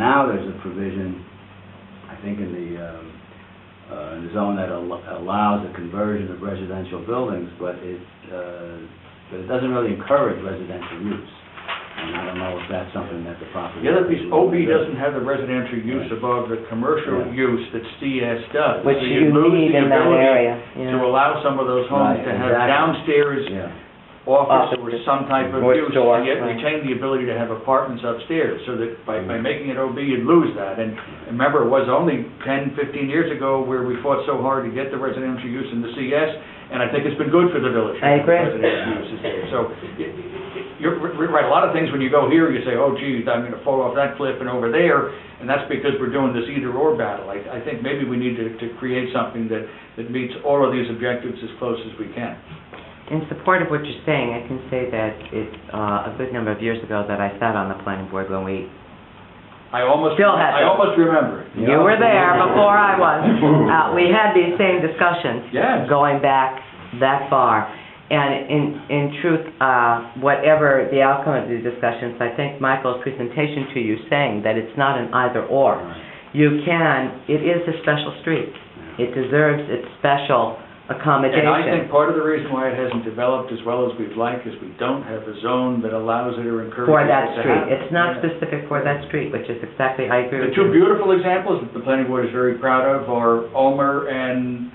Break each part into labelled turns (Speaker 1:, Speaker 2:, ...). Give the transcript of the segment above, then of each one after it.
Speaker 1: Now there's a provision, I think in the zone that allows the conversion of residential buildings, but it doesn't really encourage residential use. And I don't know if that's something that the property...
Speaker 2: The other piece, OB doesn't have the residential use above the commercial use that CS does.
Speaker 3: Which
Speaker 2: So
Speaker 3: you
Speaker 2: lose
Speaker 3: need
Speaker 2: the
Speaker 3: in that
Speaker 2: ability
Speaker 3: area.
Speaker 2: to allow some of those homes
Speaker 1: Right,
Speaker 2: to have
Speaker 1: exactly.
Speaker 2: downstairs office or some type of
Speaker 3: Or
Speaker 2: use,
Speaker 3: store,
Speaker 2: and yet
Speaker 3: right.
Speaker 2: retain the ability to have apartments upstairs, so that by making it OB, you'd lose that. And remember, it was only 10, 15 years ago where we fought so hard to get the residential use in the CS, and I think it's been good for the village.
Speaker 3: I agree.
Speaker 2: Residential use is there. So, you're right, a lot of things when you go here, you say, oh geez, I'm gonna fall off that cliff and over there, and that's because we're doing this either-or battle. I think maybe we need to create something that meets all of these objectives as close as we can.
Speaker 3: In support of what you're saying, I can say that it's a good number of years ago that I sat on the planning board when we...
Speaker 2: I almost remember it.
Speaker 3: You were there before I was. We had these same discussions.
Speaker 2: Yes.
Speaker 3: Going back that far. And in truth, whatever the outcome of these discussions, I think Michael's presentation to you saying that it's not an either-or. It is a special street. It deserves its special accommodation.
Speaker 2: And I think part of the reason why it hasn't developed as well as we'd like is we don't have a zone that allows it or encourages
Speaker 3: for
Speaker 2: it
Speaker 3: that
Speaker 2: to
Speaker 3: street.
Speaker 2: happen.
Speaker 3: It's not specific for that street, which is exactly, I agree
Speaker 2: The
Speaker 3: with
Speaker 2: two
Speaker 3: you.
Speaker 2: beautiful examples that the planning board is very proud of are Ulmer and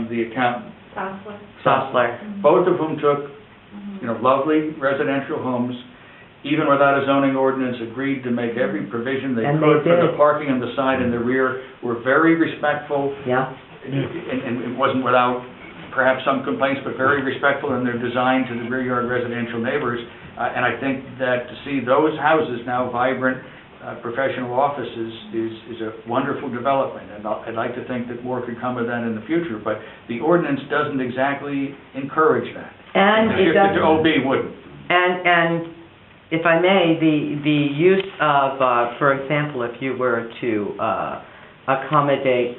Speaker 2: the accountant.
Speaker 3: Sossler.
Speaker 2: Both of whom took, lovely residential homes, even without a zoning ordinance, agreed to make every provision they
Speaker 3: And
Speaker 2: could
Speaker 3: they
Speaker 2: for the
Speaker 3: did.
Speaker 2: parking on the side and the rear, were very respectful,
Speaker 3: Yeah.
Speaker 2: and it wasn't without perhaps some complaints, but very respectful in their design to the rear yard residential neighbors. And I think that to see those houses now vibrant, professional offices is a wonderful development, and I'd like to think that more could come of that in the future, but the ordinance doesn't exactly encourage that.
Speaker 3: And it
Speaker 2: The
Speaker 3: doesn't...
Speaker 2: OB wouldn't.
Speaker 3: And if I may, the use of, for example, if you were to accommodate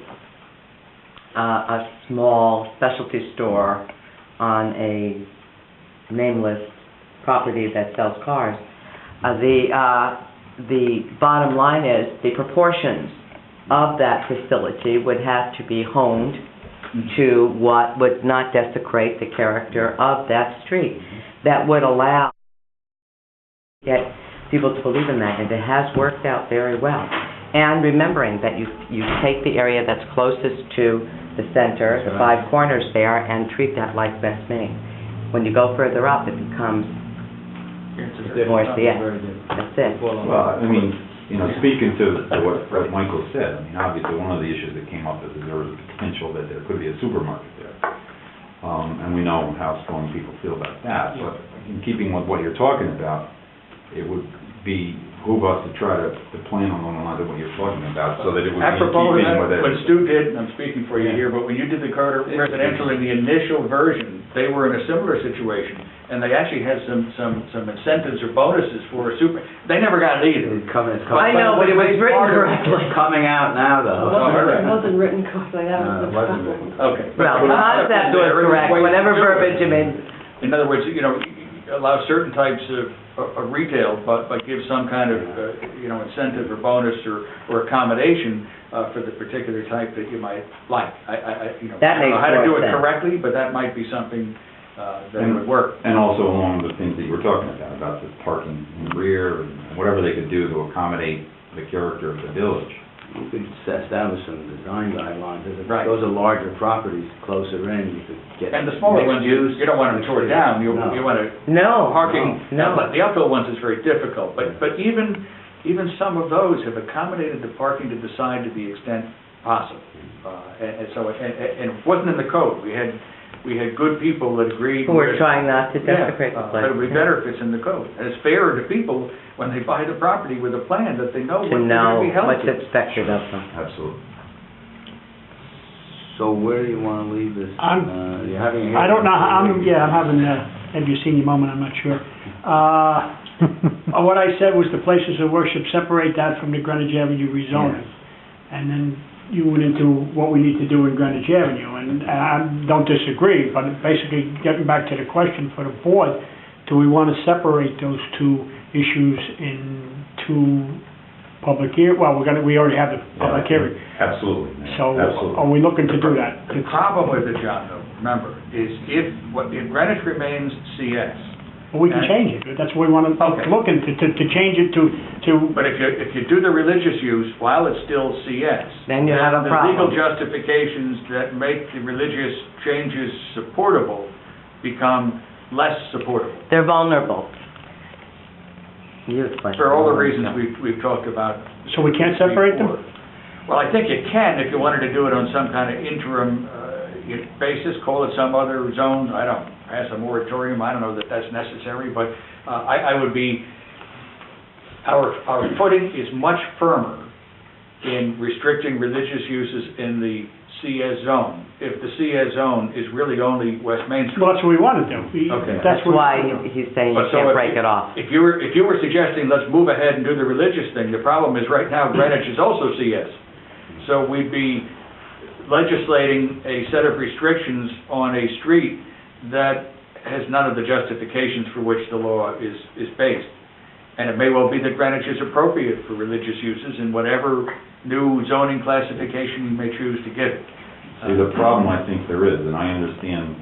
Speaker 3: a small specialty store on a nameless property that sells cars, the bottom line is the proportions of that facility would have to be honed to what would not desecrate the character of that street. That would allow get people to believe in that, and it has worked out very well. And remembering that you take the area that's closest to the center, the five corners there, and treat that like best Main. When you go further up, it becomes more CS. That's it.
Speaker 4: Well, I mean, speaking to what Michael said, I mean, obviously one of the issues that came up is that there was a potential that there could be a supermarket there. And we know how strong people feel about that. But in keeping with what you're talking about, it would behoove us to try to plan on the lines of what you're talking about, so that it would be in keeping with it.
Speaker 2: What Stu did, and I'm speaking for you here, but when you did the Carter residential in the initial version, they were in a similar situation, and they actually had some incentives or bonuses for a super, they never got it either.
Speaker 3: I know, but it was written correctly.
Speaker 1: Coming out now, though.
Speaker 5: It wasn't written correctly, that was the
Speaker 1: It wasn't
Speaker 5: problem.
Speaker 2: Okay.
Speaker 3: Well, the concept was correct, whatever verbiage you made.
Speaker 2: In other words, allow certain types of retail, but give some kind of, incentive or bonus or accommodation for the particular type that you might like. I don't know how to do it correctly, but that might be something that would work.
Speaker 4: And also along the things that you were talking about the parking in the rear, and whatever they could do to accommodate the character of the village.
Speaker 1: You could establish some design guidelines.
Speaker 2: Right.
Speaker 1: Those are larger properties, closer in, you could get...
Speaker 2: And the smaller ones, you don't want them torn down, you want to...
Speaker 3: No.
Speaker 2: Parking,
Speaker 3: No.
Speaker 2: the uphill ones is very difficult, but even some of those have accommodated the parking to the side to the extent possible. And it wasn't in the code. We had good people that agreed...
Speaker 3: Who were trying not to desecrate the place.
Speaker 2: But it would be better if it's in the code. And it's fairer to people when they buy the property with a plan that they know what they're going to be held
Speaker 3: what's
Speaker 2: to.
Speaker 3: expected of them.
Speaker 4: Absolutely.
Speaker 1: So where do you want to leave this? You're having a
Speaker 6: I don't know, I'm having maybe a senior moment, I'm not sure. What I said was the places of worship, separate that from the Greenwich Avenue rezoning. And then you went into what we need to do in Greenwich Avenue, and I don't disagree, but basically getting back to the question for the board, do we want to separate those two issues in two public well, we already have the public hearing.
Speaker 4: Absolutely.
Speaker 6: So
Speaker 4: Absolutely.
Speaker 6: are we looking to do that?
Speaker 2: The problem with it, John, though, remember, is if Greenwich remains CS,
Speaker 6: Well, we can change it, that's what we want to
Speaker 2: Okay.
Speaker 6: look into, to change it to,
Speaker 2: but if you do the religious use while it's still CS,
Speaker 3: Then you have a
Speaker 2: the legal
Speaker 3: problem.
Speaker 2: justifications that make the religious changes supportable become less supportable.
Speaker 3: They're vulnerable. You explain.
Speaker 2: For all the reasons we've talked about.
Speaker 6: so we can't separate them?
Speaker 2: before. Well, I think you can if you wanted to do it on some kind of interim basis, call it some other zone, I don't, pass a moratorium, I don't know that that's necessary, but I would be, our footing is much firmer in restricting religious uses in the CS zone, if the CS zone is really only West Main Street.
Speaker 6: Well, that's what we want to do.
Speaker 2: Okay.
Speaker 3: That's why he's saying you
Speaker 2: But so
Speaker 3: can't
Speaker 2: if
Speaker 3: break
Speaker 2: you-
Speaker 3: it off.
Speaker 2: If you were suggesting, let's move ahead and do the religious thing, the problem is right now Greenwich is also CS. So we'd be legislating a set of restrictions on a street that has none of the justifications for which the law is based. And it may well be that Greenwich is appropriate for religious uses in whatever new zoning classification you may choose to give it.
Speaker 4: See, the problem I think there is, and I understand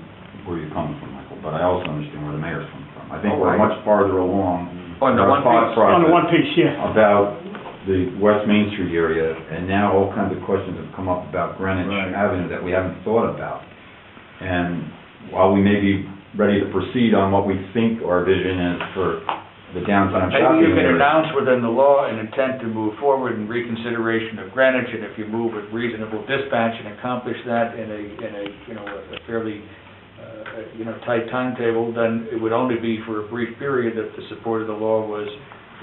Speaker 4: where you're coming from, Michael, but I also understand where the mayor's coming from. I think
Speaker 2: Oh,
Speaker 4: we're
Speaker 2: right.
Speaker 4: much farther along
Speaker 2: On the
Speaker 4: in our
Speaker 2: one
Speaker 4: thought
Speaker 2: piece.
Speaker 6: On the one
Speaker 4: process
Speaker 6: piece, yeah.
Speaker 4: about the West Main Street area, and now all kinds of questions have come up about Greenwich
Speaker 1: Right.
Speaker 4: Avenue that we haven't thought about. And while we may be ready to proceed on what we think our vision is for the downtown
Speaker 2: Maybe
Speaker 4: shopping
Speaker 2: you can
Speaker 4: area,
Speaker 2: announce within the law an intent to move forward in reconsideration of Greenwich, and if you move with reasonable dispatch and accomplish that in a fairly, tight timetable, then it would only be for a brief period that the support of the law was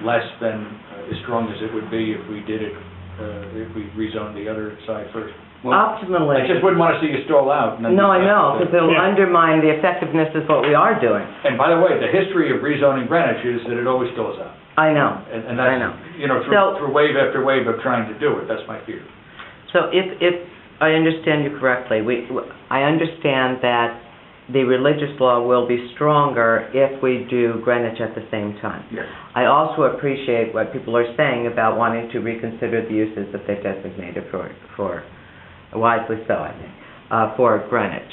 Speaker 2: less than as strong as it would be if we did it, if we rezoned the other side first.
Speaker 3: Optimally.
Speaker 2: I just wouldn't want to see you stall out. and then
Speaker 3: No, I
Speaker 2: just-
Speaker 3: know, because it'll
Speaker 6: Yeah.
Speaker 3: undermine the effectiveness of what we are doing.
Speaker 2: And by the way, the history of rezoning Greenwich is that it always stalls out.
Speaker 3: I know.
Speaker 2: And
Speaker 3: I know.
Speaker 2: that's,
Speaker 3: So-
Speaker 2: through wave after wave of trying to do it, that's my fear.
Speaker 3: So if I understand you correctly, I understand that the religious law will be stronger if we do Greenwich at the same time.
Speaker 2: Yes.
Speaker 3: I also appreciate what people are saying about wanting to reconsider the uses that they've designated for wisely so, I think, for Greenwich.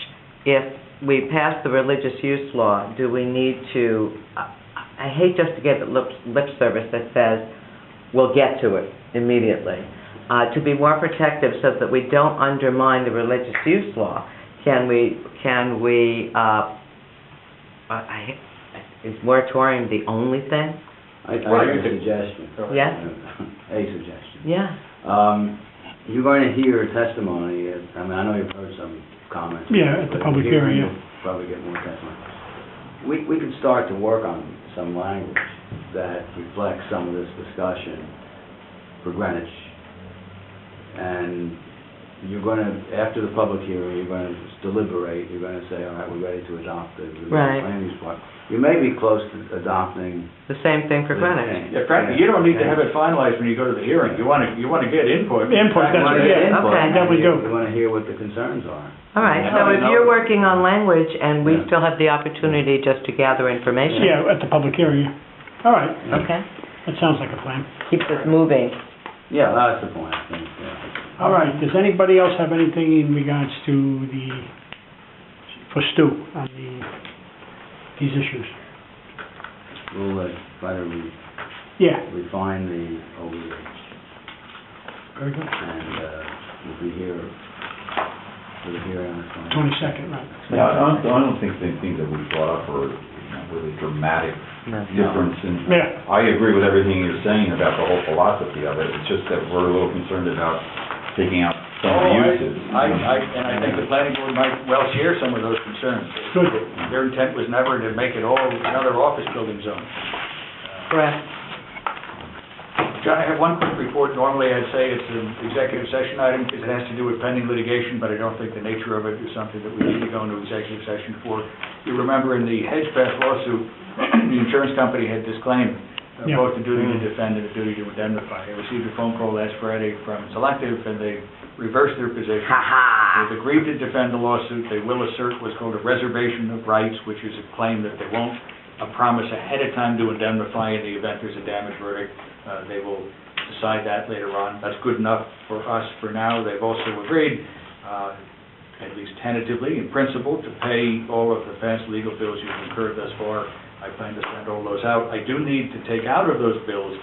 Speaker 3: If we pass the religious use law, do we need to, I hate just to give it lip service that says, we'll get to it immediately. To be more protective so that we don't undermine the religious use law, is moratorium the only thing?
Speaker 1: I have a suggestion.
Speaker 3: Yes?
Speaker 1: A suggestion.
Speaker 3: Yeah.
Speaker 1: You're going to hear testimony, I know you've heard some comments.
Speaker 6: Yeah, at the public hearing, yeah.
Speaker 1: You'll probably get more testimony. We can start to work on some language that reflects some of this discussion for Greenwich. And you're going to, after the public hearing, you're going to deliberate, you're going to say, all right, we're ready to adopt the
Speaker 3: Right.
Speaker 1: land use part. You may be close to adopting
Speaker 3: The same thing for
Speaker 1: the
Speaker 3: Greenwich.
Speaker 1: thing.
Speaker 2: Yeah, frankly, you don't need to have it finalized when you go to the hearing. You want to get input.
Speaker 6: Input,
Speaker 1: You want to
Speaker 6: yeah,
Speaker 1: get input.
Speaker 3: okay.
Speaker 6: That we do.
Speaker 1: You want to hear what the concerns are.
Speaker 3: All right,
Speaker 1: Yeah.
Speaker 3: so if you're working on language and we
Speaker 1: Yeah.
Speaker 3: still have the opportunity just to gather information.
Speaker 6: Yeah, at the public hearing, yeah. All right,
Speaker 3: Okay,
Speaker 6: that sounds like a plan.
Speaker 3: keeps us moving.
Speaker 1: Yeah, that's the point, I think, yeah.
Speaker 6: All right, does anybody else have anything in regards to for Stu on these issues?
Speaker 1: We'll try to
Speaker 6: Yeah,
Speaker 1: refine the overview,
Speaker 6: very good.
Speaker 1: and we'll be here for the hearing on the
Speaker 6: 22nd, right.
Speaker 4: Yeah, I don't think the things that we brought up are really dramatic
Speaker 3: No.
Speaker 4: difference in.
Speaker 6: Yeah.
Speaker 4: I agree with everything you're saying about the whole philosophy of it, it's just that we're a little concerned about taking out some of the uses.
Speaker 2: And I think the planning board might well share some of those concerns.
Speaker 6: Good.
Speaker 2: Their intent was never to make it all another office building zone.
Speaker 3: Correct.
Speaker 2: John, I have one quick report. Normally, I'd say it's an executive session item because it has to do with pending litigation, but I don't think the nature of it is something that we need to go into executive session for. You remember in the Hedgepath lawsuit, the insurance company had disclaimed
Speaker 6: Yeah.
Speaker 2: both the duty to defend and the duty to indemnify. I received a phone call last Friday from Selective, and they reversed their position.
Speaker 3: Ha-ha!
Speaker 2: They've agreed to defend the lawsuit. They will assert what's called a reservation of rights, which is a claim that they won't promise ahead of time to indemnify in the event there's a damage verdict. They will decide that later on. That's good enough for us for now. They've also agreed, at least tentatively, in principle, to pay all of the past legal bills you've incurred thus far. I plan to send all those out. I do need to take out of those bills